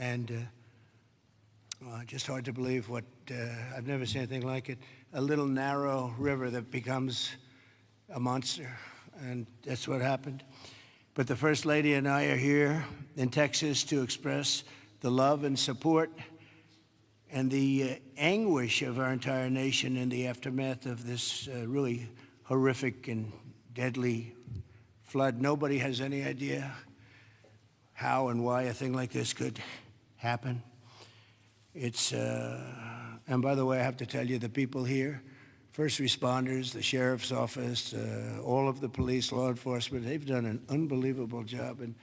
And just hard to believe what, I've never seen anything like it. A little narrow river that becomes a monster, and that's what happened. But the First Lady and I are here in Texas to express the love and support and the anguish of our entire nation in the aftermath of this really horrific and deadly flood. Nobody has any idea how and why a thing like this could happen. It's, and by the way, I have to tell you, the people here, first responders, the sheriff's office, all of the police, law enforcement, they've done an unbelievable job. And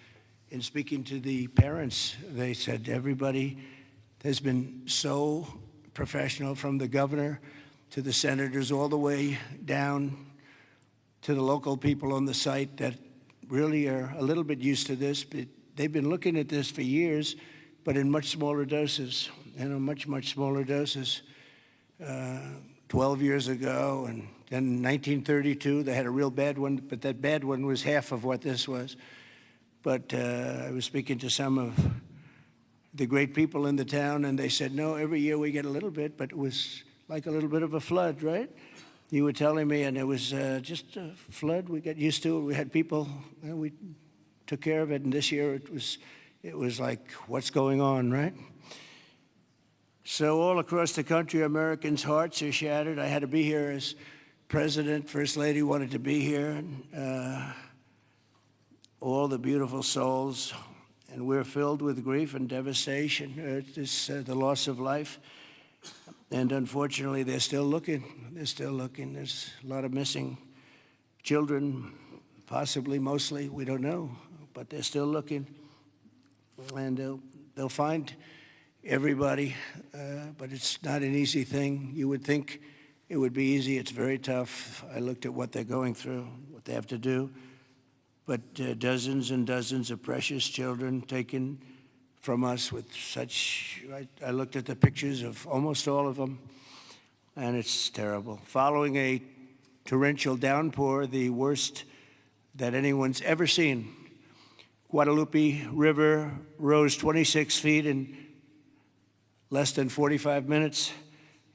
in speaking to the parents, they said everybody has been so professional, from the governor to the senators, all the way down to the local people on the site that really are a little bit used to this. But they've been looking at this for years, but in much smaller doses, much, much smaller doses. 12 years ago, and then in 1932, they had a real bad one, but that bad one was half of what this was. But I was speaking to some of the great people in the town, and they said, no, every year we get a little bit, but it was like a little bit of a flood, right? You were telling me, and it was just a flood. We got used to it. We had people, and we took care of it, and this year it was like, what's going on, right? So all across the country, Americans' hearts are shattered. I had to be here as president. First Lady wanted to be here. And, all the beautiful souls, and we're filled with grief and devastation. The loss of life. And unfortunately, they're still looking. They're still looking. There's a lot of missing children, possibly, mostly, we don't know. But they're still looking. And they'll find everybody, but it's not an easy thing. You would think it would be easy. It's very tough. I looked at what they're going through, what they have to do. But dozens and dozens of precious children taken from us with such, I looked at the pictures of almost all of them, and it's terrible. Following a torrential downpour, the worst that anyone's ever seen, Guadalupe River rose 26 feet in less than 45 minutes,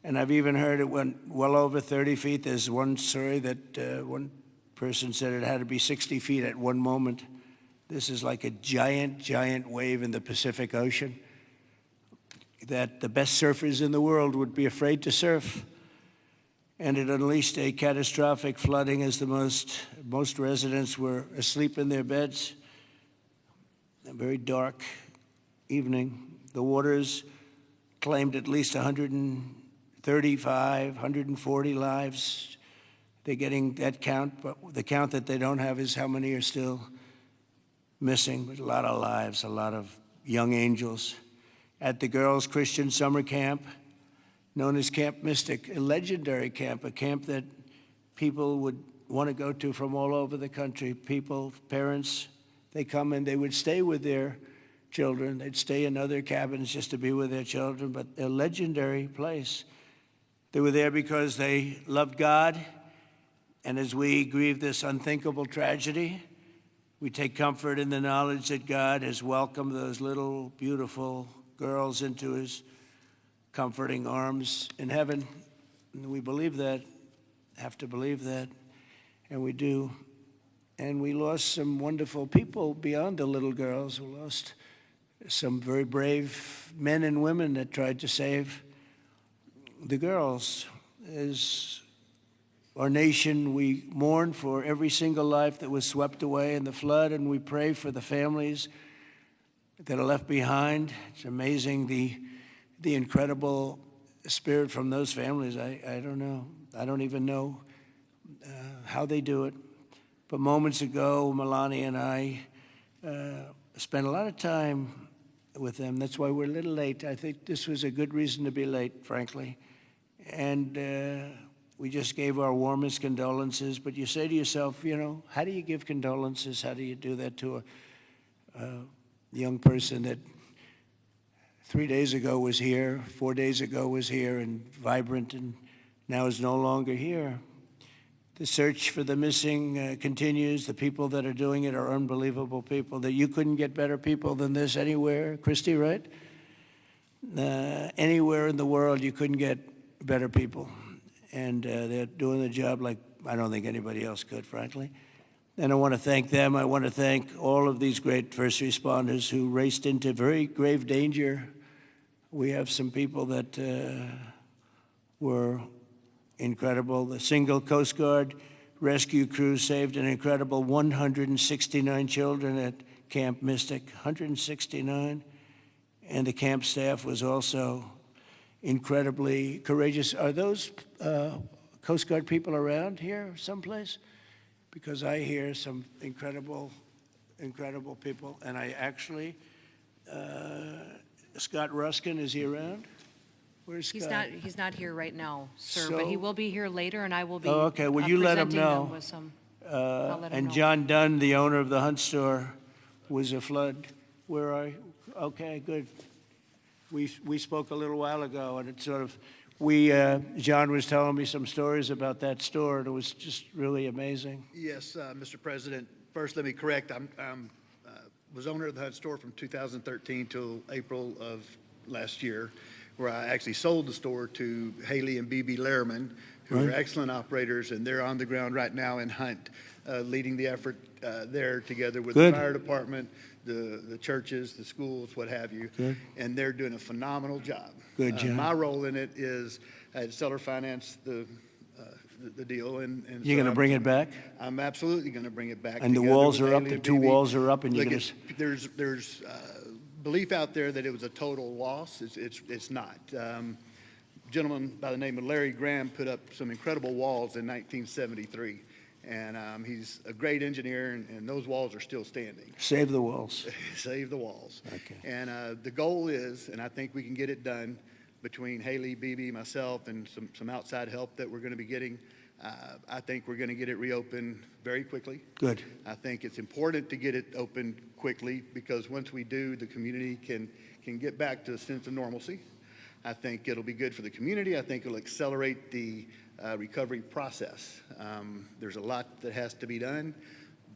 and I've even heard it went well over 30 feet. There's one story that one person said it had to be 60 feet at one moment. This is like a giant, giant wave in the Pacific Ocean that the best surfers in the world would be afraid to surf. And it unleashed a catastrophic flooding as most residents were asleep in their beds. A very dark evening. The waters claimed at least 135, 140 lives. They're getting that count, but the count that they don't have is how many are still missing. But a lot of lives, a lot of young angels. At the Girls Christian Summer Camp, known as Camp Mystic, a legendary camp, a camp that people would want to go to from all over the country. People, parents, they come and they would stay with their children. They'd stay in other cabins just to be with their children, but a legendary place. They were there because they loved God, and as we grieve this unthinkable tragedy, we take comfort in the knowledge that God has welcomed those little, beautiful girls into his comforting arms in heaven. And we believe that, have to believe that, and we do. And we lost some wonderful people beyond the little girls. We lost some very brave men and women that tried to save the girls. As our nation, we mourn for every single life that was swept away in the flood, and we pray for the families that are left behind. It's amazing the incredible spirit from those families. I don't know. I don't even know how they do it. But moments ago, Melania and I spent a lot of time with them. That's why we're a little late. I think this was a good reason to be late, frankly. And we just gave our warmest condolences. But you say to yourself, you know, how do you give condolences? How do you do that to a young person that 3 days ago was here, 4 days ago was here and vibrant, and now is no longer here? The search for the missing continues. The people that are doing it are unbelievable people, that you couldn't get better people than this anywhere. Christy, right? Anywhere in the world, you couldn't get better people. And they're doing the job like I don't think anybody else could, frankly. And I want to thank them. I want to thank all of these great first responders who raced into very grave danger. We have some people that were incredible. The single Coast Guard rescue crew saved an incredible 169 children at Camp Mystic, 169. And the camp staff was also incredibly courageous. Are those Coast Guard people around here someplace? Because I hear some incredible people. And I actually, Scott Ruskin, is he around? Where's Scott? He's not here right now, sir, but he will be here later, and I will be okay. Well, you let him know. with some, and John Dunn, the owner of the Hunt store, was a flood. Where are you? Okay, good. We spoke a little while ago, and it sort of, John was telling me some stories about that store, and it was just really amazing. Yes, Mr. President. First, let me correct. I was owner of the Hunt store from 2013 till April of last year, where I actually sold the store to Haley and BB Lehrman, who are excellent operators, and they're on the ground right now in Hunt, leading the effort there together with the fire department, the churches, the schools, what have you. And they're doing a phenomenal job. Good job. My role in it is I had seller finance the deal. And you're going to bring it back? I'm absolutely going to bring it back. And the walls are up, the two walls are up, and you're going to... There's belief out there that it was a total loss. It's not. Gentleman by the name of Larry Graham put up some incredible walls in 1973. And he's a great engineer, and those walls are still standing. Save the walls. Save the walls. Okay. And the goal is, and I think we can get it done between Haley, BB, myself, and some outside help that we're going to be getting. I think we're going to get it reopened very quickly. Good. I think it's important to get it opened quickly because once we do, the community can get back to a sense of normalcy. I think it'll be good for the community. I think it'll accelerate the recovery process. There's a lot that has to be done,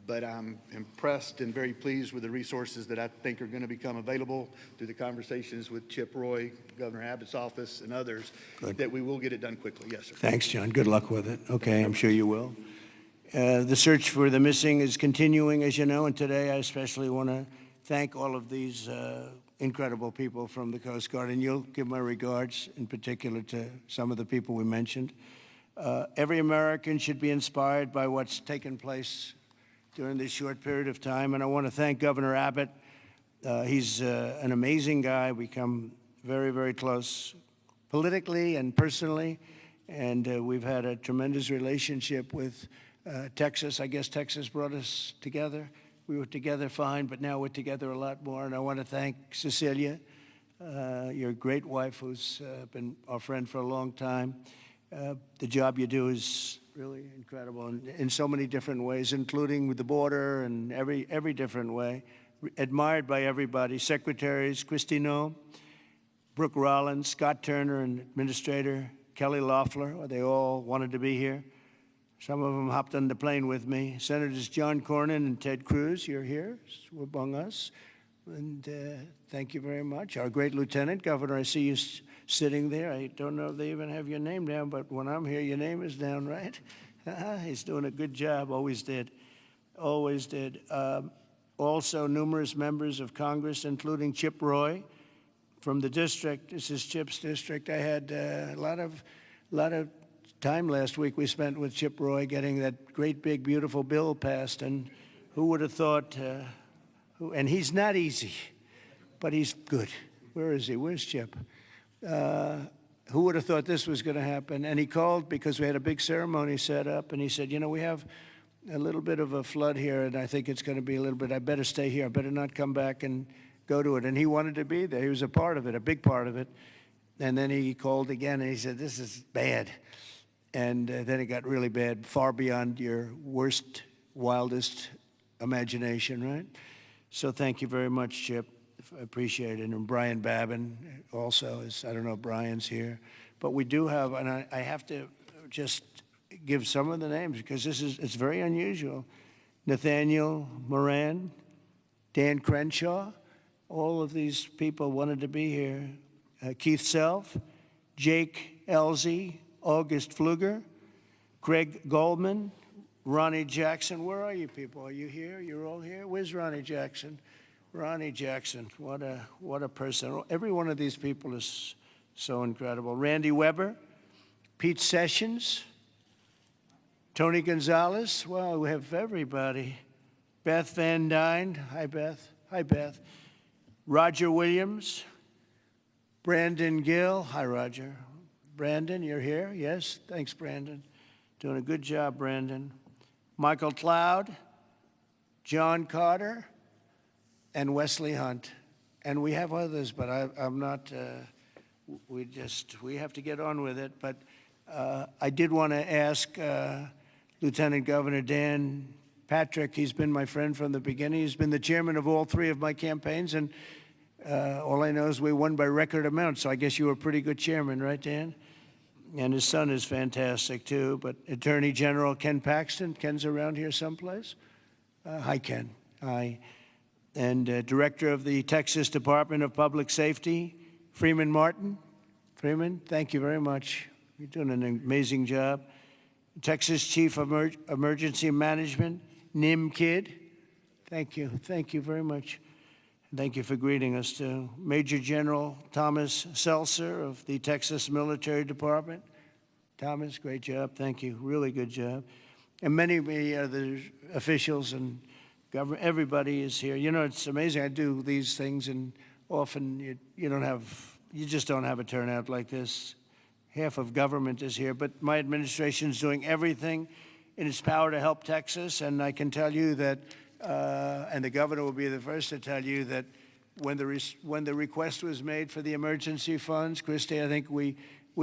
but I'm impressed and very pleased with the resources that I think are going to become available through the conversations with Chip Roy, Governor Abbott's office, and others, that we will get it done quickly. Yes, sir. Thanks, John. Good luck with it. Okay, I'm sure you will. The search for the missing is continuing, as you know, and today I especially want to thank all of these incredible people from the Coast Guard, and you'll give my regards in particular to some of the people we mentioned. Every American should be inspired by what's taken place during this short period of time, and I want to thank Governor Abbott. He's an amazing guy. We come very, very close politically and personally, and we've had a tremendous relationship with Texas. I guess Texas brought us together. We were together fine, but now we're together a lot more, and I want to thank Cecilia, your great wife, who's been our friend for a long time. The job you do is really incredible in so many different ways, including with the border and every different way. Admired by everybody. Secretaries, Christino, Brooke Rollins, Scott Turner, and Administrator Kelly Loeffler, they all wanted to be here. Some of them hopped on the plane with me. Senators John Cornyn and Ted Cruz, you're here among us. And thank you very much. Our great Lieutenant Governor, I see you sitting there. I don't know if they even have your name down, but when I'm here, your name is down, right? He's doing a good job, always did. Always did. Also, numerous members of Congress, including Chip Roy from the district. This is Chip's district. I had a lot of time last week we spent with Chip Roy getting that great, big, beautiful bill passed. And who would have thought, and he's not easy, but he's good. Where is he? Where's Chip? Who would have thought this was going to happen? And he called because we had a big ceremony set up, and he said, you know, we have a little bit of a flood here, and I think it's going to be a little bit, I better stay here. I better not come back and go to it. And he wanted to be there. He was a part of it, a big part of it. And then he called again, and he said, this is bad. And then it got really bad, far beyond your worst, wildest imagination, right? So thank you very much, Chip. I appreciate it. And Brian Babin also is, I don't know if Brian's here. But we do have, and I have to just give some of the names because it's very unusual. Nathaniel Moran, Dan Crenshaw, all of these people wanted to be here. Keith Self, Jake Elzey, August Pfluger, Craig Goldman, Ronnie Jackson. Where are you people? Are you here? You're all here? Where's Ronnie Jackson? Ronnie Jackson, what a person. Every one of these people is so incredible. Randy Weber, Pete Sessions, Tony Gonzalez. Well, we have everybody. Beth Van Dyne. Hi, Beth. Hi, Beth. Roger Williams. Brandon Gill. Hi, Roger. Brandon, you're here? Yes? Thanks, Brandon. Doing a good job, Brandon. Michael Cloud, John Carter, and Wesley Hunt. And we have others, but I'm not, we have to get on with it. But I did want to ask Lieutenant Governor Dan Patrick. He's been my friend from the beginning. He's been the chairman of all three of my campaigns, and all I know is we won by record amount, so I guess you were a pretty good chairman, right, Dan? And his son is fantastic, too. But Attorney General Ken Paxton. Ken's around here someplace. Hi, Ken. Hi. And Director of the Texas Department of Public Safety, Freeman Martin. Freeman, thank you very much. You're doing an amazing job. Texas Chief of Emergency Management, Nim Kidd. Thank you. Thank you very much. Thank you for greeting us, too. Major General Thomas Seltzer of the Texas Military Department. Thomas, great job. Thank you. Really good job. And many other officials and government, everybody is here. You know, it's amazing. I do these things, and often you just don't have a turnout like this. Half of government is here, but my administration is doing everything in its power to help Texas, and I can tell you that and the governor will be the first to tell you that when the request was made for the emergency funds, Christie, I think we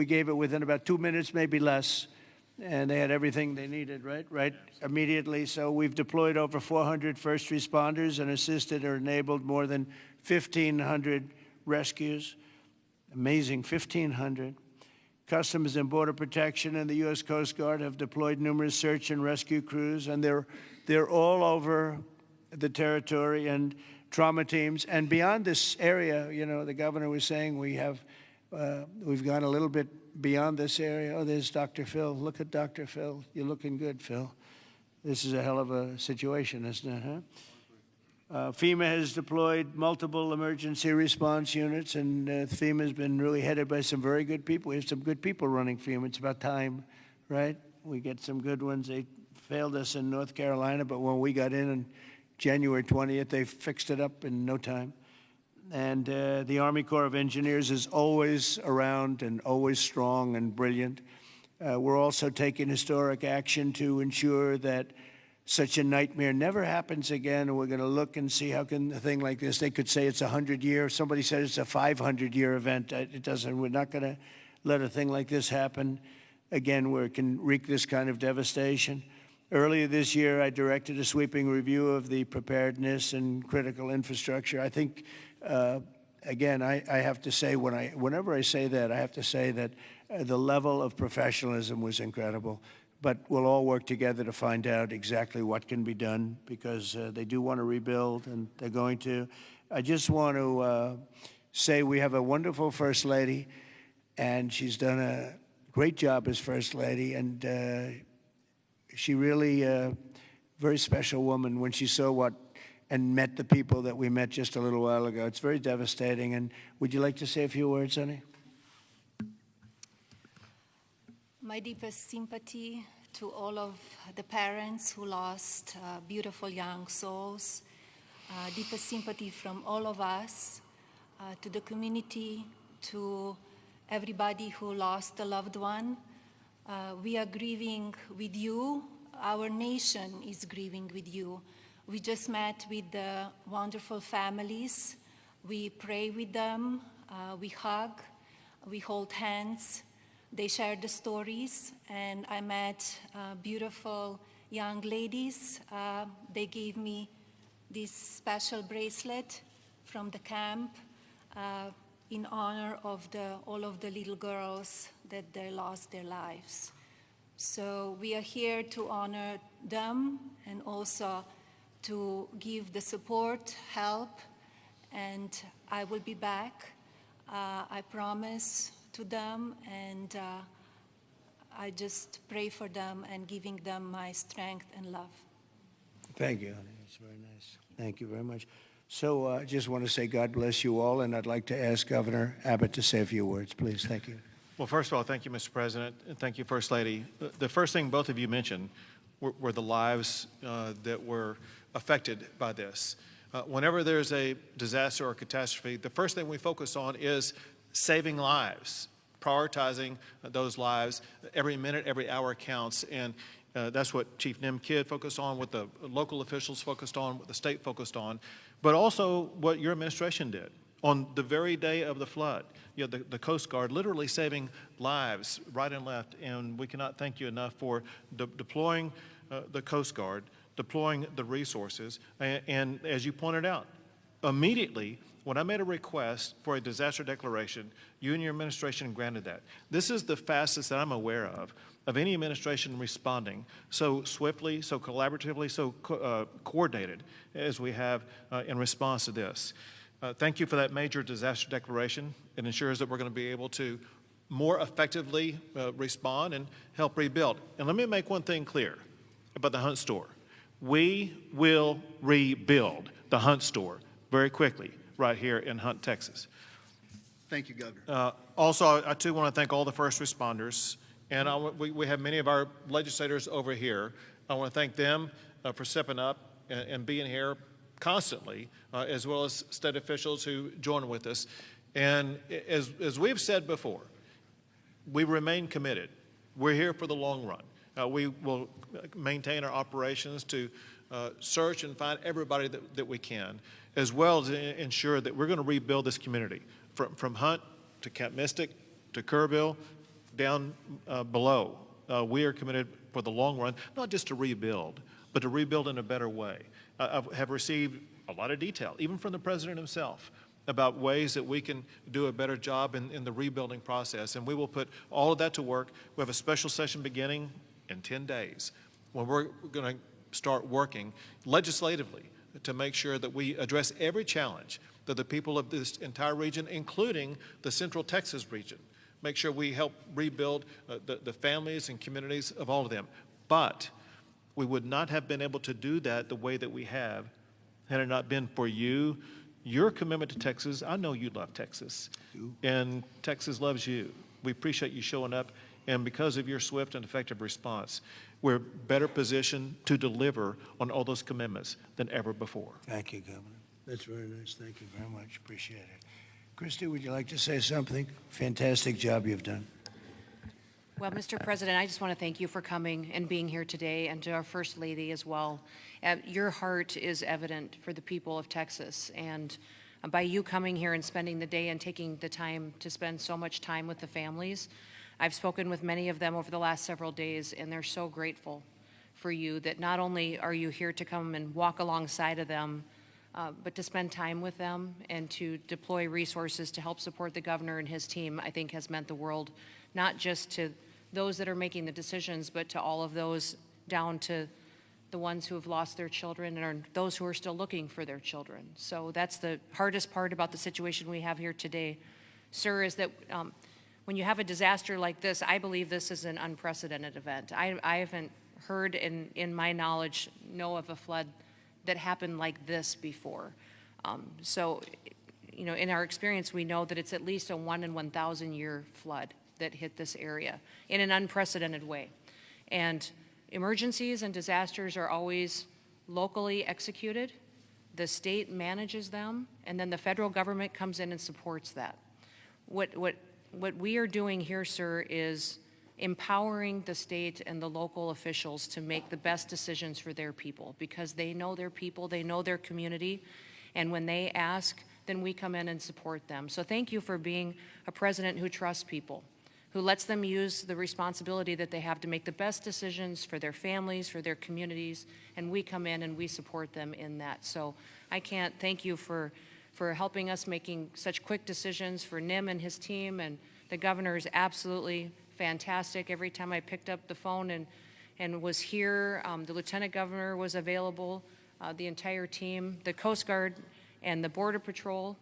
gave it within about 2 minutes, maybe less, and they had everything they needed, right, immediately. So we've deployed over 400 first responders and assisted or enabled more than 1,500 rescues. Amazing, 1,500. Customs and Border Protection and the U.S. Coast Guard have deployed numerous search and rescue crews, and they're all over the territory, and trauma teams. And beyond this area, you know, the governor was saying we've gone a little bit beyond this area. Oh, there's Dr. Phil. Look at Dr. Phil. You're looking good, Phil. This is a hell of a situation, isn't it, huh? FEMA has deployed multiple emergency response units, and FEMA has been really headed by some very good people. We have some good people running FEMA. It's about time, right? We get some good ones. They failed us in North Carolina, but when we got in on January 20th, they fixed it up in no time. And the Army Corps of Engineers is always around and always strong and brilliant. We're also taking historic action to ensure that such a nightmare never happens again. And we're going to look and see how can a thing like this, they could say it's 100-year. Somebody said it's a 500-year event. It doesn't. We're not going to let a thing like this happen again where it can wreak this kind of devastation. Earlier this year, I directed a sweeping review of the preparedness and critical infrastructure. I think, again, I have to say, whenever I say that, I have to say that the level of professionalism was incredible. But we'll all work together to find out exactly what can be done, because they do want to rebuild, and they're going to. I just want to say we have a wonderful First Lady, and she's done a great job as First Lady, and she really very special woman when she saw and met the people that we met just a little while ago. It's very devastating. And would you like to say a few words, honey? My deepest sympathy to all of the parents who lost beautiful young souls. Deepest sympathy from all of us, to the community, to everybody who lost a loved one. We are grieving with you. Our nation is grieving with you. We just met with the wonderful families. We pray with them. We hug. We hold hands. They share the stories. And I met beautiful young ladies. They gave me this special bracelet from the camp in honor of all of the little girls that they lost their lives. So we are here to honor them and also to give the support, help, and I will be back. I promise to them, and I just pray for them and giving them my strength and love. Thank you, honey. That's very nice. Thank you very much. So I just want to say God bless you all, and I'd like to ask Governor Abbott to say a few words, please. Thank you. Well, first of all, thank you, Mr. President, and thank you, First Lady. The first thing both of you mentioned were the lives that were affected by this. Whenever there's a disaster or catastrophe, the first thing we focus on is saving lives, prioritizing those lives. Every minute, every hour counts, and that's what Chief Nim Kidd focused on, what the local officials focused on, what the state focused on, but also what your administration did. On the very day of the flood, you know, the Coast Guard literally saving lives right and left, and we cannot thank you enough for deploying the Coast Guard, deploying the resources, and as you pointed out, immediately when I made a request for a disaster declaration, you and your administration granted that. This is the fastest that I'm aware of any administration responding so swiftly, so collaboratively, so coordinated as we have in response to this. Thank you for that major disaster declaration. It ensures that we're going to be able to more effectively respond and help rebuild. And let me make one thing clear about the Hunt store. We will rebuild the Hunt store very quickly right here in Hunt, Texas. Thank you, Governor. Also, I too want to thank all the first responders. And we have many of our legislators over here. I want to thank them for stepping up and being here constantly, as well as state officials who join with us. And as we've said before, we remain committed. We're here for the long run. We will maintain our operations to search and find everybody that we can, as well as ensure that we're going to rebuild this community from Hunt to Camp Mystic to Kerrville, down below. We are committed for the long run, not just to rebuild, but to rebuild in a better way. I have received a lot of detail, even from the President himself, about ways that we can do a better job in the rebuilding process, and we will put all of that to work. We have a special session beginning in 10 days when we're going to start working legislatively to make sure that we address every challenge that the people of this entire region, including the Central Texas region, make sure we help rebuild the families and communities of all of them. But we would not have been able to do that the way that we have had it not been for you, your commitment to Texas. I know you love Texas, and Texas loves you. We appreciate you showing up, and because of your swift and effective response, we're better positioned to deliver on all those commitments than ever before. Thank you, Governor. That's very nice. Thank you very much. Appreciate it. Christy, would you like to say something? Fantastic job you've done. Well, Mr. President, I just want to thank you for coming and being here today, and to our First Lady as well. Your heart is evident for the people of Texas, and by you coming here and spending the day and taking the time to spend so much time with the families, I've spoken with many of them over the last several days, and they're so grateful for you that not only are you here to come and walk alongside of them, but to spend time with them and to deploy resources to help support the governor and his team, I think has meant the world, not just to those that are making the decisions, but to all of those down to the ones who have lost their children and those who are still looking for their children. So that's the hardest part about the situation we have here today, sir, is that when you have a disaster like this, I believe this is an unprecedented event. I haven't heard in my knowledge, know of a flood that happened like this before. So, you know, in our experience, we know that it's at least a 1 in 1,000 year flood that hit this area in an unprecedented way. And emergencies and disasters are always locally executed. The state manages them, and then the federal government comes in and supports that. What we are doing here, sir, is empowering the state and the local officials to make the best decisions for their people, because they know their people, they know their community, and when they ask, then we come in and support them. So thank you for being a president who trusts people, who lets them use the responsibility that they have to make the best decisions for their families, for their communities, and we come in and we support them in that. So I can't thank you for helping us making such quick decisions, for Nim and his team, and the governor is absolutely fantastic. Every time I picked up the phone and was here, the lieutenant governor was available, the entire team, the Coast Guard and the Border Patrol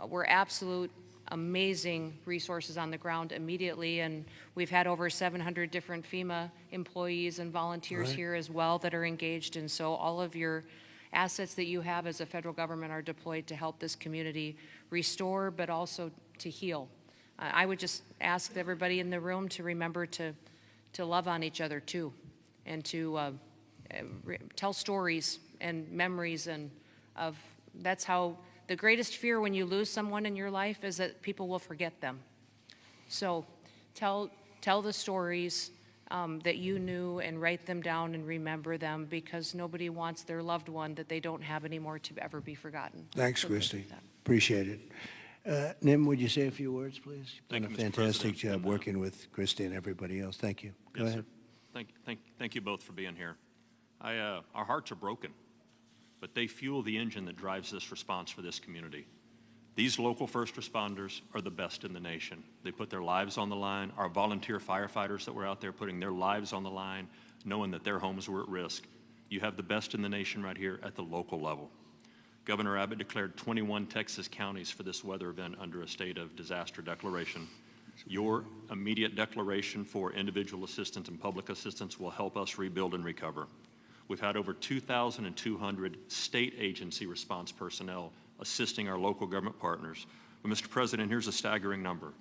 were absolute amazing resources on the ground immediately, and we've had over 700 different FEMA employees and volunteers Right. here as well that are engaged, and so all of your assets that you have as a federal government are deployed to help this community restore, but also to heal. I would just ask everybody in the room to remember to love on each other too, and to tell stories and memories, and that's how the greatest fear when you lose someone in your life is that people will forget them. So tell the stories that you knew, and write them down and remember them, because nobody wants their loved one that they don't have anymore to ever be forgotten. Thanks, So Christy. that. Appreciate it. Nim, would you say a few words, please? You've Thank done you, a Mr. fantastic President. job And, working with Christy and everybody else. Thank you. Go Yes, sir. ahead. Thank you both for being here. Our hearts are broken, but they fuel the engine that drives this response for this community. These local first responders are the best in the nation. They put their lives on the line. Our volunteer firefighters that were out there putting their lives on the line, knowing that their homes were at risk. You have the best in the nation right here at the local level. Governor Abbott declared 21 Texas counties for this weather event under a state of disaster declaration. Your immediate declaration for individual assistance and public assistance will help us rebuild and recover. We've had over 2,200 state agency response personnel assisting our local government partners. But Mr. President, here's a staggering number.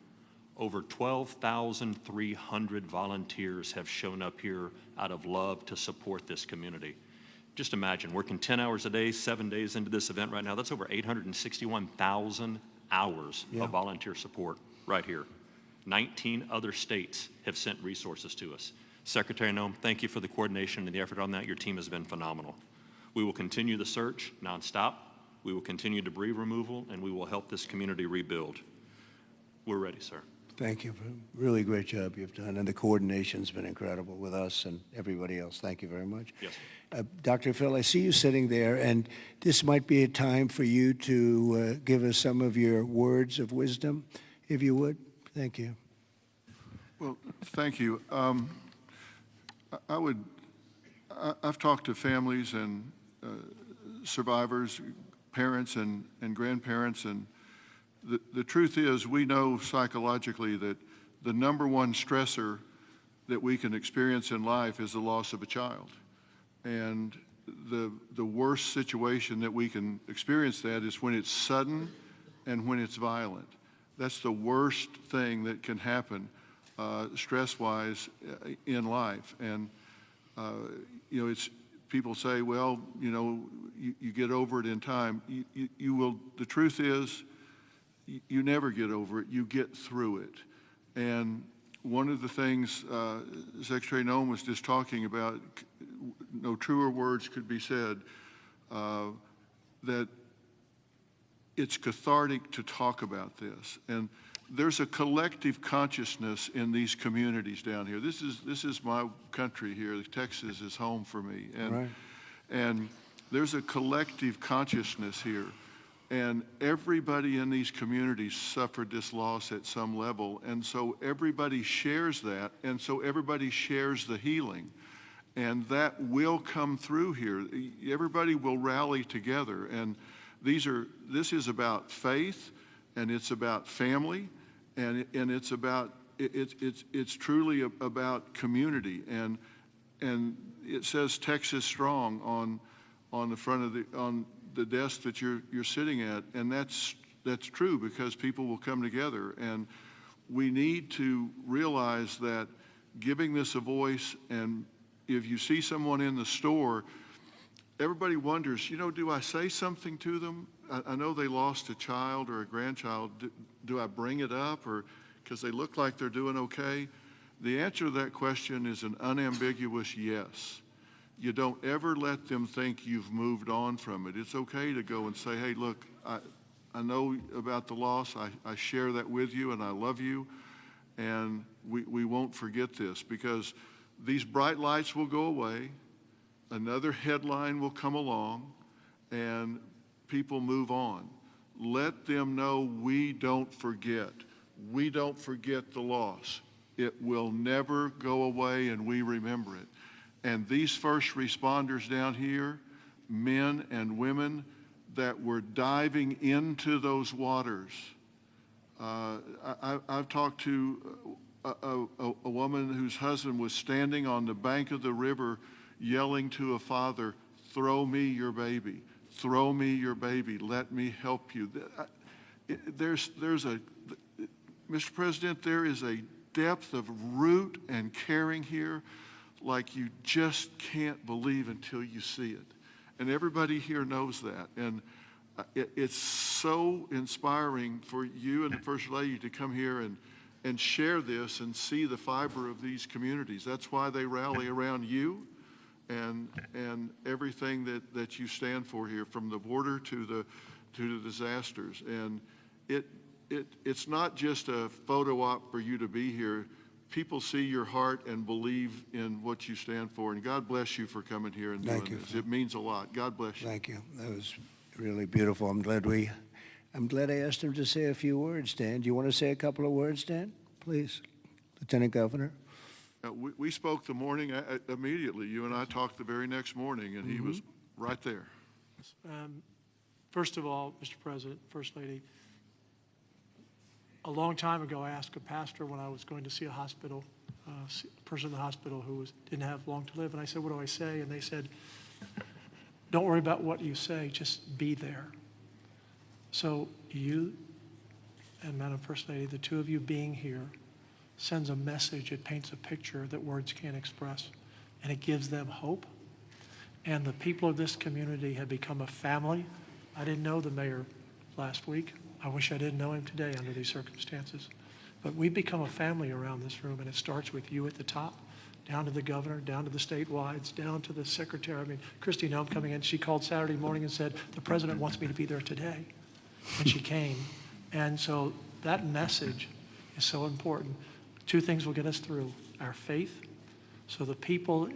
Over 12,300 volunteers have shown up here out of love to support this community. Just imagine, working 10 hours a day, 7 days into this event right now, that's over 861,000 hours of volunteer support right here. 19 other states have sent resources to us. Secretary Noem, thank you for the coordination and the effort on that. Your team has been phenomenal. We will continue the search nonstop. We will continue debris removal, and we will help this community rebuild. We're ready, sir. Thank you for a really great job you've done, and the coordination's been incredible with us and everybody else. Thank you very much. Yes. Dr. Phil, I see you sitting there, and this might be a time for you to give us some of your words of wisdom, if you would. Thank you. Well, thank you. I've talked to families and survivors, parents and grandparents, and the truth is we know psychologically that the number one stressor that we can experience in life is the loss of a child. And the worst situation that we can experience that is when it's sudden and when it's violent. That's the worst thing that can happen stress-wise in life. And it's people say, well, you get over it in time. You will. The truth is, you never get over it. You get through it. And one of the things Secretary Noem was just talking about, no truer words could be said, that it's cathartic to talk about this. And there's a collective consciousness in these communities down here. This is my country here. Texas is home for me. And there's a collective consciousness here. And everybody in these communities suffered this loss at some level. And so everybody shares that. And so everybody shares the healing. And that will come through here. Everybody will rally together. And this is about faith, and it's about family, and it's about it's truly about community. And it says Texas Strong on the front of the desk that you're sitting at, and that's true because people will come together. And we need to realize that giving this a voice, and if you see someone in the store, everybody wonders, do I say something to them? I know they lost a child or a grandchild. Do I bring it up, or because they look like they're doing okay? The answer to that question is an unambiguous yes. You don't ever let them think you've moved on from it. It's okay to go and say, hey, look, I know about the loss. I share that with you, and I love you, and we won't forget this, because these bright lights will go away. Another headline will come along, and people move on. Let them know we don't forget. We don't forget the loss. It will never go away, and we remember it. And these first responders down here, men and women that were diving into those waters, I've talked to a woman whose husband was standing on the bank of the river yelling to a father, "Throw me your baby, throw me your baby, let me help you." Mr. President, there is a depth of root and caring here like you just can't believe until you see it. And everybody here knows that. And it's so inspiring for you and the First Lady to come here and share this and see the fiber of these communities. That's why they rally around you and everything that you stand for here, from the border to the disasters. And it's not just a photo op for you to be here. People see your heart and believe in what you stand for. And God bless you for coming here and doing this. It means a lot. God bless you. Thank you. That was really beautiful. I'm glad I asked him to say a few words, Dan. Do you want to say a couple of words, Dan? Please, Lieutenant Governor. We spoke the morning immediately. You and I talked the very next morning, and he was right there. First of all, Mr. President, First Lady, a long time ago, I asked a pastor when I was going to see a hospital, a person in the hospital who didn't have long to live, and I said, "What do I say?" And they said, "Don't worry about what you say, just be there." So you and Madam First Lady, the two of you being here, sends a message. It paints a picture that words can't express, and it gives them hope. And the people of this community have become a family. I didn't know the mayor last week. I wish I didn't know him today under these circumstances. But we've become a family around this room, and it starts with you at the top, down to the governor, down to the statewide, down to the secretary. I mean, Christy Nome coming in, she called Saturday morning and said, "The president wants me to be there today." And she came. And so that message is so important. Two things will get us through: our faith. So the people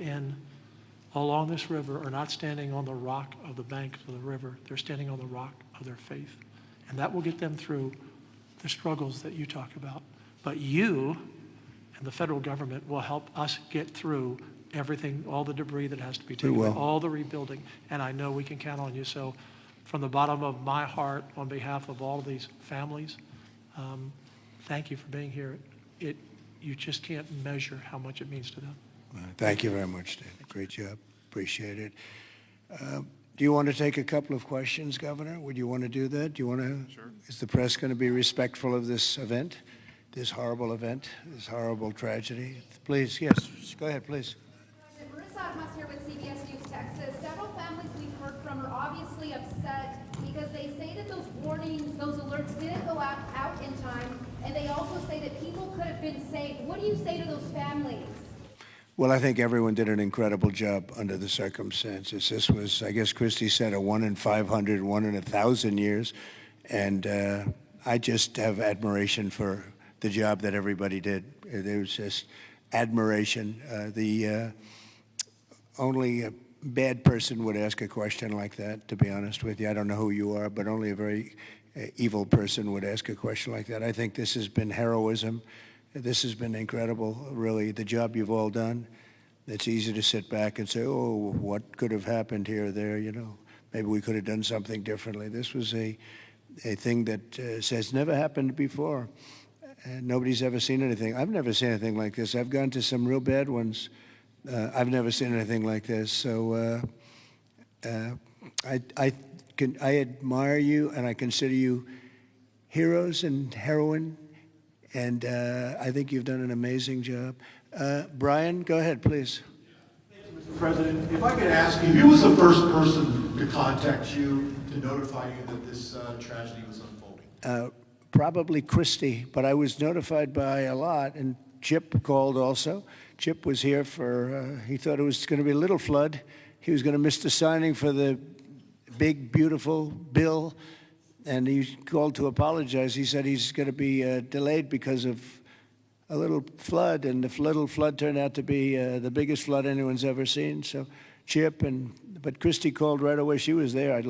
along this river are not standing on the rock of the bank of the river. They're standing on the rock of their faith. And that will get them through the struggles that you talk about. But you and the federal government will help us get through everything, all the debris that has to be taken, all the rebuilding. And I know we can count on you. So from the bottom of my heart, on behalf of all of these families, thank you for being here. You just can't measure how much it means to them. Thank you very much, Dan. Great job. Appreciate it. Do you want to take a couple of questions, Governor? Would you want to do that? Do you want to? Sure. Is the press going to be respectful of this event, this horrible event, this horrible tragedy? Please, yes. Go ahead, please. Marissa Atmas here with CBS News Texas. Several families we've heard from are obviously upset because they say that those warnings, those alerts didn't go out in time, and they also say that people could have been saved. What do you say to those families? Well, I think everyone did an incredible job under the circumstances. This was, I guess Christy said, a 1 in 500, 1 in 1,000 years. And I just have admiration for the job that everybody did. There was just admiration. Only a bad person would ask a question like that, to be honest with you. I don't know who you are, but only a very evil person would ask a question like that. I think this has been heroism. This has been incredible, really, the job you've all done. It's easy to sit back and say, oh, what could have happened here or there, you know. Maybe we could have done something differently. This was a thing that has never happened before. And nobody's ever seen anything. I've never seen anything like this. I've gone to some real bad ones. I've never seen anything like this. So I admire you, and I consider you heroes and heroine. And I think you've done an amazing job. Brian, go ahead, please. Thank you, Mr. President. If I could ask you, who was the first person to contact you to notify you that this tragedy was unfolding? Probably Christy, but I was notified by a lot, and Chip called also. Chip was here for, he thought it was going to be a little flood. He was going to miss the signing for the big, beautiful bill. And he called to apologize. He said he's going to be delayed because of a little flood, and the little flood turned out to be the biggest flood anyone's ever seen. So Chip, but Christy called right away. She was there. I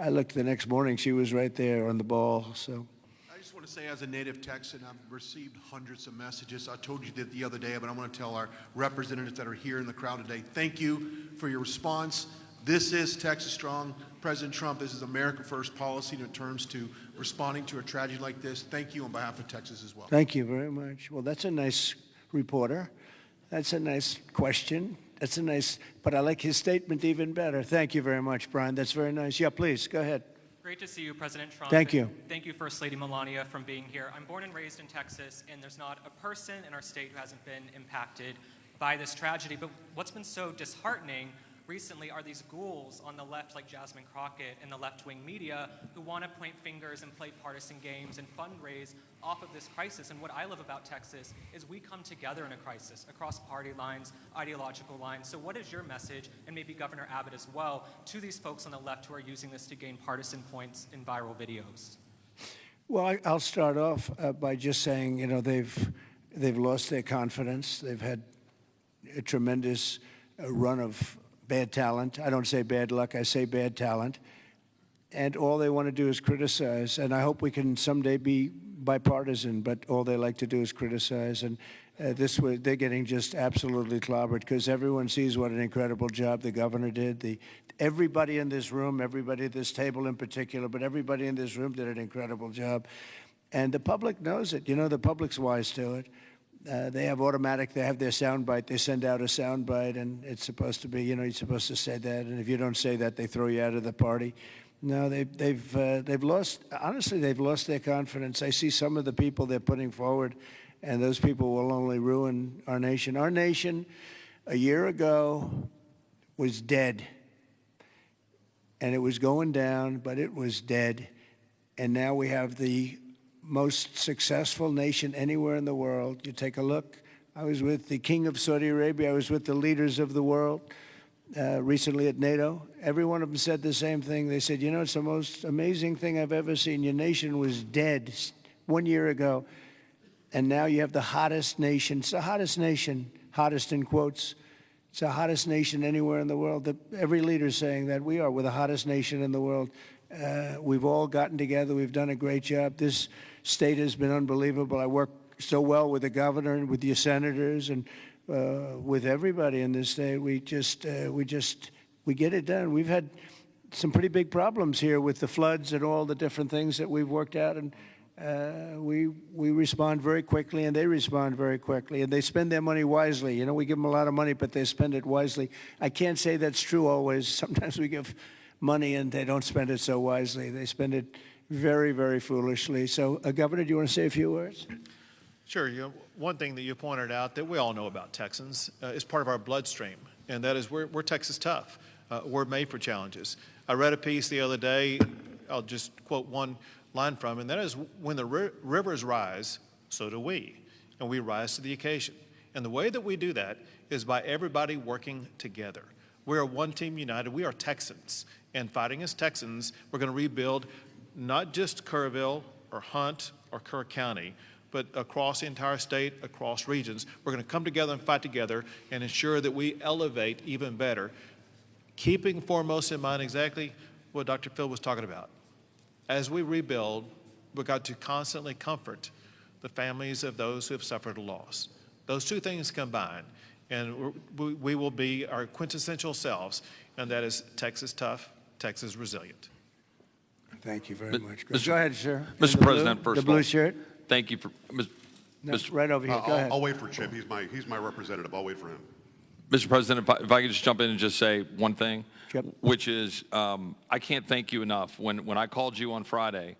looked the next morning. She was right there on the ball. So I just want to say, as a native Texan, I've received hundreds of messages. I told you that the other day, but I want to tell our representatives that are here in the crowd today, thank you for your response. This is Texas Strong. President Trump, this is America First policy in terms to responding to a tragedy like this. Thank you on behalf of Texas as well. Thank you very much. Well, that's a nice reporter. That's a nice question. That's a nice, but I like his statement even better. Thank you very much, Brian. That's very nice. Yeah, please, go ahead. Great to see you, President Trump. Thank you. Thank you, First Lady Melania, for being here. I'm born and raised in Texas, and there's not a person in our state who hasn't been impacted by this tragedy. But what's been so disheartening recently are these ghouls on the left, like Jasmine Crockett and the left-wing media, who want to point fingers and play partisan games and fundraise off of this crisis. And what I love about Texas is we come together in a crisis across party lines, ideological lines. So what is your message, and maybe Governor Abbott as well, to these folks on the left who are using this to gain partisan points in viral videos? Well, I'll start off by just saying, you know, they've lost their confidence. They've had a tremendous run of bad talent. I don't say bad luck, I say bad talent. And all they want to do is criticize. And I hope we can someday be bipartisan, but all they like to do is criticize. And they're getting just absolutely clobbered because everyone sees what an incredible job the governor did. Everybody in this room, everybody at this table in particular, but everybody in this room did an incredible job. And the public knows it. You know, the public's wise to it. They have their sound bite. They send out a sound bite, and it's supposed to be, you know, you're supposed to say that. And if you don't say that, they throw you out of the party. No, they've lost, honestly, they've lost their confidence. I see some of the people they're putting forward, and those people will only ruin our nation. Our nation, a year ago, was dead. And it was going down, but it was dead. And now we have the most successful nation anywhere in the world. You take a look. I was with the King of Saudi Arabia. I was with the leaders of the world recently at NATO. Every one of them said the same thing. They said, you know, it's the most amazing thing I've ever seen. Your nation was dead 1 year ago, and now you have the hottest nation. It's the hottest nation, hottest in quotes. It's the hottest nation anywhere in the world. Every leader is saying that we're the hottest nation in the world. We've all gotten together. We've done a great job. This state has been unbelievable. I work so well with the governor and with your senators and with everybody in this state. We get it done. We've had some pretty big problems here with the floods and all the different things that we've worked out, and we respond very quickly, and they respond very quickly, and they spend their money wisely. You know, we give them a lot of money, but they spend it wisely. I can't say that's true always. Sometimes we give money and they don't spend it so wisely. They spend it very, very foolishly. So, Governor, do you want to say a few words? Sure. You know, one thing that you pointed out that we all know about Texans is part of our bloodstream, and that is we're Texas tough. We're made for challenges. I read a piece the other day. I'll just quote one line from, and that is, when the rivers rise, so do we, and we rise to the occasion. And the way that we do that is by everybody working together. We are one team united. We are Texans, and fighting as Texans, we're going to rebuild not just Kerrville or Hunt or Kerr County, but across the entire state, across regions. We're going to come together and fight together and ensure that we elevate even better, keeping foremost in mind exactly what Dr. Phil was talking about. As we rebuild, we've got to constantly comfort the families of those who have suffered a loss. Those two things combined, and we will be our quintessential selves, and that is Texas tough, Texas resilient. Thank you very much. Go ahead, sir. Mr. President, first the of all, blue shirt. thank you for No, right over here. Go ahead. I'll wait for Chip. He's my representative. I'll wait for him. Mr. President, if I could just jump in and just say one thing, Yep. which is I can't thank you enough. When I called you on Friday,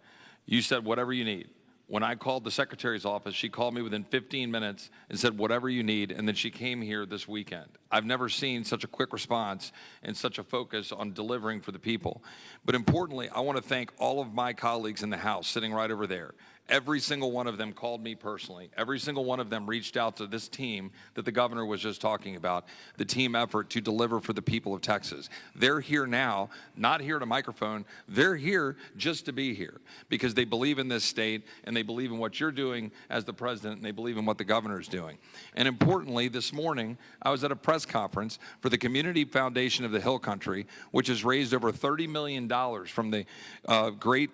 you said whatever you need. When I called the secretary's office, she called me within 15 minutes and said whatever you need, and then she came here this weekend. I've never seen such a quick response and such a focus on delivering for the people. But importantly, I want to thank all of my colleagues in the House sitting right over there. Every single one of them called me personally. Every single one of them reached out to this team that the governor was just talking about, the team effort to deliver for the people of Texas. They're here now, not here to microphone. They're here just to be here because they believe in this state and they believe in what you're doing as the president and they believe in what the governor's doing. And importantly, this morning, I was at a press conference for the Community Foundation of the Hill Country, which has raised over $30 million from the great,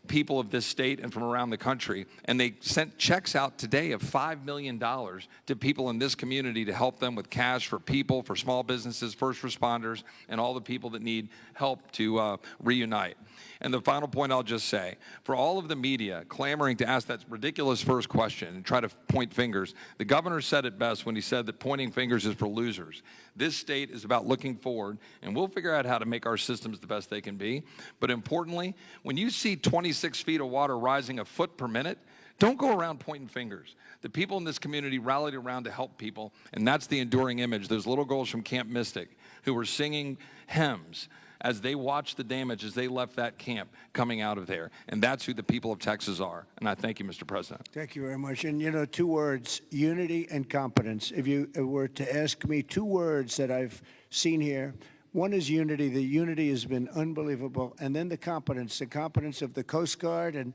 people of this state and from around the country, and they sent checks out today of $5 million to people in this community to help them with cash for people, for small businesses, first responders, and all the people that need help to reunite. And the final point I'll just say, for all of the media clamoring to ask that ridiculous first question and try to point fingers, the governor said it best when he said that pointing fingers is for losers. This state is about looking forward, and we'll figure out how to make our systems the best they can be. But importantly, when you see 26 feet of water rising a foot per minute, don't go around pointing fingers. The people in this community rallied around to help people, and that's the enduring image. Those little girls from Camp Mystic who were singing hymns as they watched the damage as they left that camp coming out of there. And that's who the people of Texas are. And I thank you, Mr. President. Thank you very much. And, you know, 2 words, unity and competence. If you were to ask me 2 words that I've seen here, one is unity. The unity has been unbelievable. And then the competence of the Coast Guard and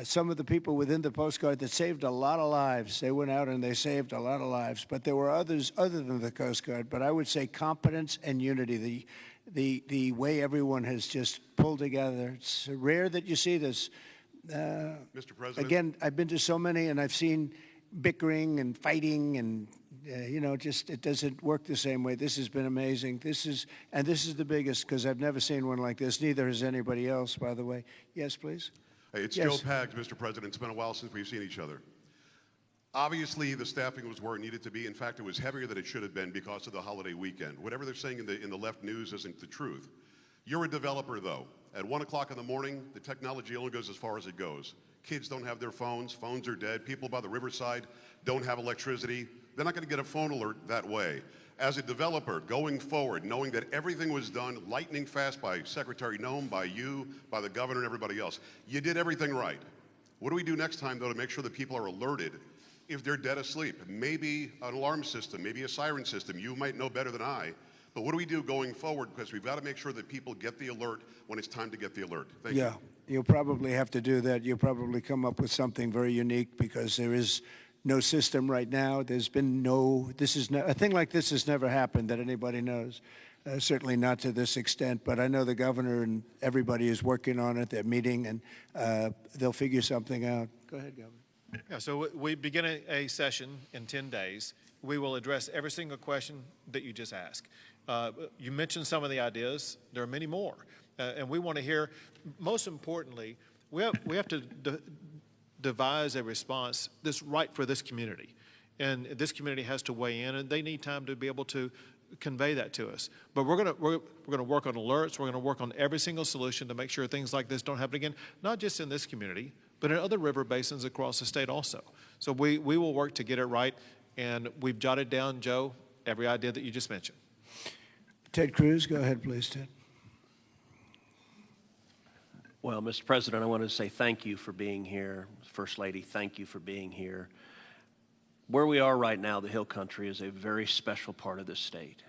some of the people within the Coast Guard that saved a lot of lives. They went out and they saved a lot of lives. But there were others other than the Coast Guard. But I would say competence and unity, the way everyone has just pulled together. It's rare that you see this. Mr. President. Again, I've been to so many, and I've seen bickering and fighting, and you know, just it doesn't work the same way. This has been amazing. This is the biggest, because I've never seen one like this. Neither has anybody else, by the way. Yes, please. Hey, it's Yes. Joe Pags, Mr. President. It's been a while since we've seen each other. Obviously, the staffing was where it needed to be. In fact, it was heavier than it should have been because of the holiday weekend. Whatever they're saying in the left news isn't the truth. You're a developer, though. At 1 o'clock in the morning, the technology only goes as far as it goes. Kids don't have their phones. Phones are dead. People by the riverside don't have electricity. They're not going to get a phone alert that way. As a developer, going forward, knowing that everything was done lightning fast by Secretary Noem, by you, by the governor, and everybody else, you did everything right. What do we do next time, though, to make sure that people are alerted if they're dead asleep? Maybe an alarm system, maybe a siren system. You might know better than I. But what do we do going forward? Because we've got to make sure that people get the alert when it's time to get the alert. Thank you. Yeah, you'll probably have to do that. You'll probably come up with something very unique, because there is no system right now. There's been a thing like this has never happened that anybody knows. Certainly not to this extent, but I know the governor and everybody is working on it. They're meeting, and they'll figure something out. Go ahead, Governor. Yeah, so we begin a session in 10 days. We will address every single question that you just asked. You mentioned some of the ideas. There are many more. And we want to hear, most importantly, we have to devise a response that's right for this community. And this community has to weigh in, and they need time to be able to convey that to us. But we're going to work on alerts. We're going to work on every single solution to make sure things like this don't happen again, not just in this community, but in other river basins across the state also. So we will work to get it right, and we've jotted down, Joe, every idea that you just mentioned. Ted Cruz, go ahead, please, Ted. Well, Mr. President, I want to say thank you for being here. First Lady, thank you for being here. Where we are right now, the Hill Country, is a very special part of this state.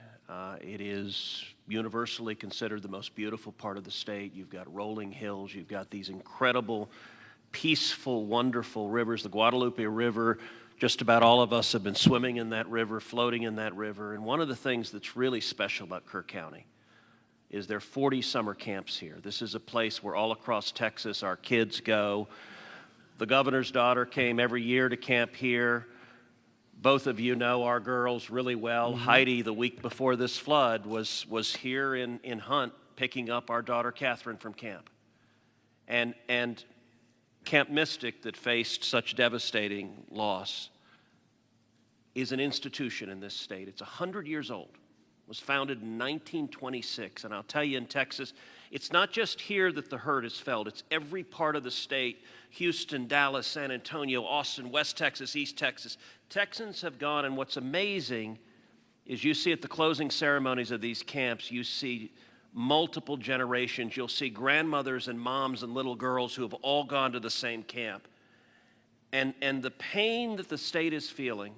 It is universally considered the most beautiful part of the state. You've got rolling hills. You've got these incredible, peaceful, wonderful rivers. The Guadalupe River, just about all of us have been swimming in that river, floating in that river. And one of the things that's really special about Kerr County is there are 40 summer camps here. This is a place where all across Texas our kids go. The governor's daughter came every year to camp here. Both of you know our girls really well. Mm-hmm. Heidi, the week before this flood, was here in Hunt picking up our daughter Catherine from camp. And Camp Mystic, that faced such devastating loss, is an institution in this state. It's 100 years old. It was founded in 1926. And I'll tell you, in Texas, it's not just here that the hurt is felt. It's every part of the state: Houston, Dallas, San Antonio, Austin, West Texas, East Texas. Texans have gone, and what's amazing is you see at the closing ceremonies of these camps, you see multiple generations. You'll see grandmothers and moms and little girls who have all gone to the same camp. And the pain that the state is feeling,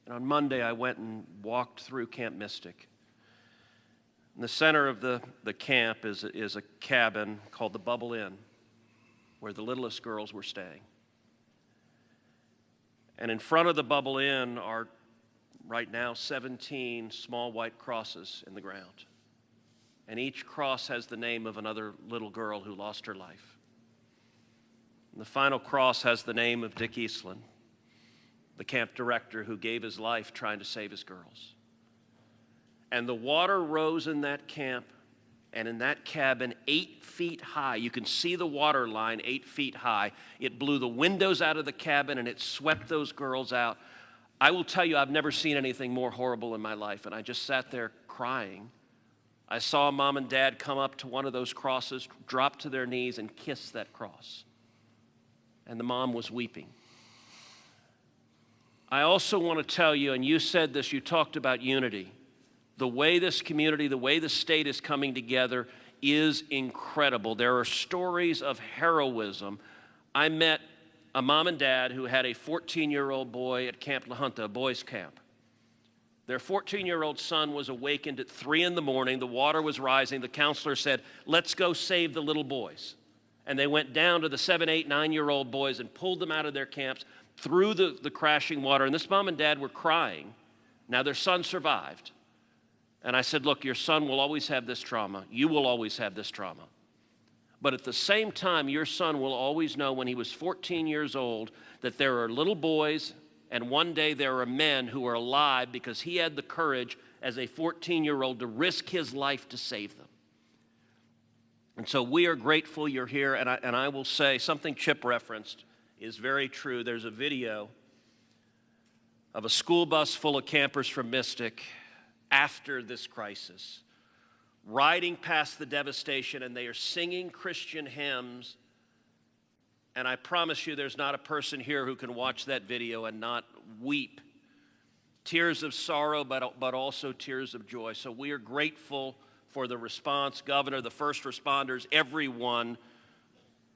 and on Monday I went and walked through Camp Mystic. In the center of the camp is a cabin called the Bubble Inn, where the littlest girls were staying. And in front of the Bubble Inn are right now 17 small white crosses in the ground. And each cross has the name of another little girl who lost her life. And the final cross has the name of Dick Eastland, the camp director who gave his life trying to save his girls. And the water rose in that camp and in that cabin 8 feet high. You can see the water line 8 feet high. It blew the windows out of the cabin and it swept those girls out. I will tell you, I've never seen anything more horrible in my life, and I just sat there crying. I saw Mom and Dad come up to one of those crosses, drop to their knees, and kiss that cross. And the mom was weeping. I also want to tell you, and you said this, you talked about unity. The way this community, the way the state is coming together is incredible. There are stories of heroism. I met a mom and dad who had a 14-year-old boy at Camp La Junta, a boys' camp. Their 14-year-old son was awakened at 3 in the morning. The water was rising. The counselor said, let's go save the little boys. And they went down to the 7, 8, 9-year-old boys and pulled them out of their camps through the crashing water. And this mom and dad were crying. Now their son survived. And I said, look, your son will always have this trauma. You will always have this trauma. But at the same time, your son will always know when he was 14 years old that there are little boys and one day there are men who are alive because he had the courage as a 14-year-old to risk his life to save them. And so we are grateful you're here. And I will say something Chip referenced is very true. There's a video of a school bus full of campers from Mystic after this crisis, riding past the devastation, and they are singing Christian hymns. And I promise you there's not a person here who can watch that video and not weep. Tears of sorrow, but also tears of joy. So we are grateful for the response, Governor, the first responders, everyone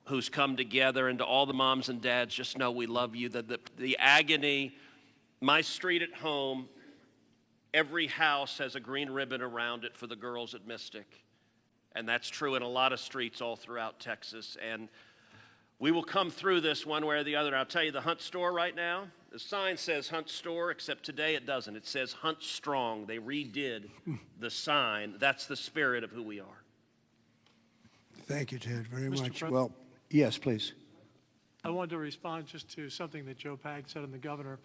who's come together, and to all the moms and dads, just know we love you. The agony, my street at home, every house has a green ribbon around it for the girls at Mystic. And that's true in a lot of streets all throughout Texas. And we will come through this one way or the other. And I'll tell you, the Hunt store right now, the sign says Hunt store, except today it doesn't. It says Hunt Strong. They redid the sign. That's the spirit of who we are. Thank you, Ted, very Mr. much. President? Well, yes, please. I wanted to respond just to something that Joe Pag said and the governor.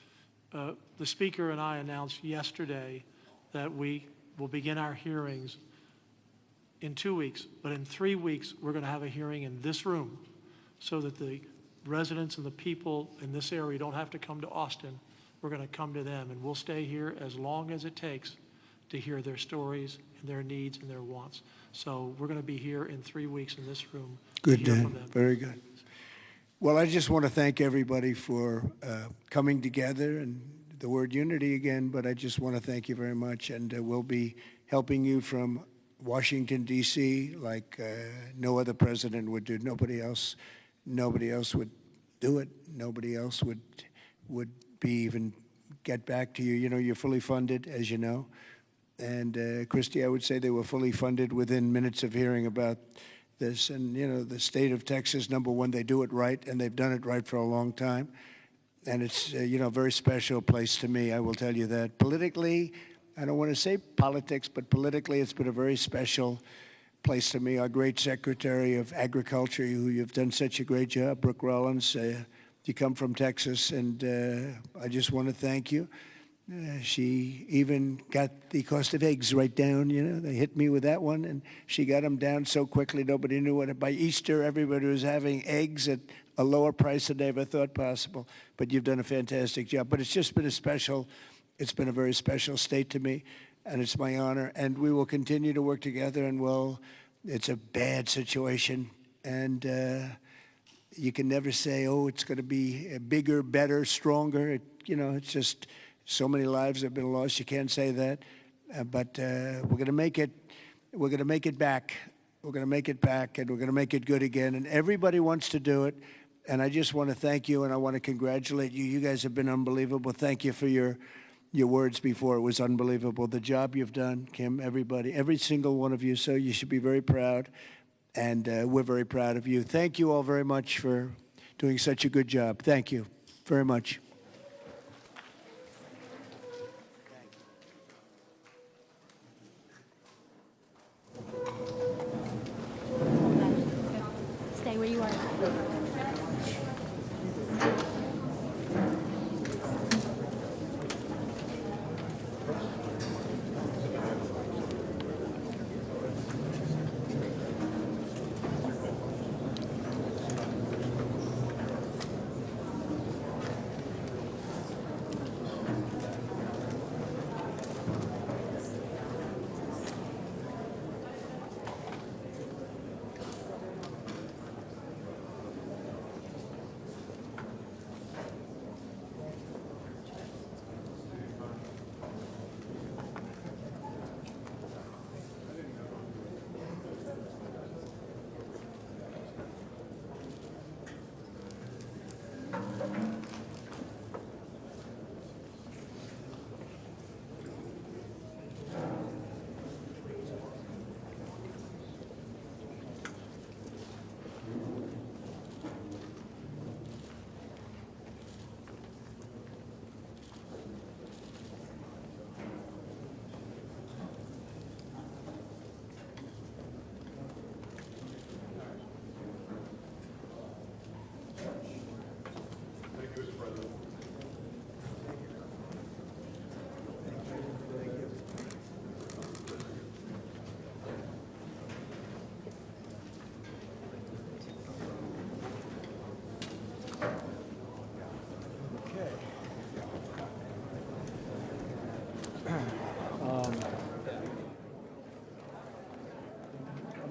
The speaker and I announced yesterday that we will begin our hearings in 2 weeks, but in 3 weeks, we're going to have a hearing in this room so that the residents and the people in this area don't have to come to Austin. We're going to come to them, and we'll stay here as long as it takes to hear their stories and their needs and their wants. So we're going to be here in 3 weeks in this room. Good, to hear Dan. from them. Very good. Well, I just want to thank everybody for coming together, and the word unity again, but I just want to thank you very much. And we'll be helping you from Washington, D.C., like no other president would do. Nobody else would do it. Nobody else would be even get back to you. You know, you're fully funded, as you know. And Christy, I would say they were fully funded within minutes of hearing about this. And, you know, the state of Texas, number one, they do it right, and they've done it right for a long time. And it's, you know, a very special place to me, I will tell you that. Politically, I don't want to say politics, but politically it's been a very special place to me. Our great Secretary of Agriculture, who you've done such a great job, Brooke Rollins, you come from Texas, and I just want to thank you. She even got the cost of eggs right down, you know. They hit me with that one, and she got them down so quickly nobody knew what. By Easter, everybody was having eggs at a lower price than they ever thought possible. But you've done a fantastic job. But it's just been it's been a very special state to me, and it's my honor. And we will continue to work together, and it's a bad situation, and you can never say, oh, it's going to be bigger, better, stronger. It's just so many lives have been lost. You can't say that, but we're going to make it. We're going to make it back. We're going to make it back, and we're going to make it good again. And everybody wants to do it. And I just want to thank you, and I want to congratulate you. You guys have been unbelievable. Thank you for your words before. It was unbelievable. The job you've done, Kim, everybody, every single one of you. So you should be very proud, and we're very proud of you. Thank you all very much for doing such a good job. Thank you very much. Stay where you are.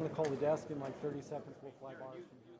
going to call the desk in like 30 seconds. We'll fly bars from here.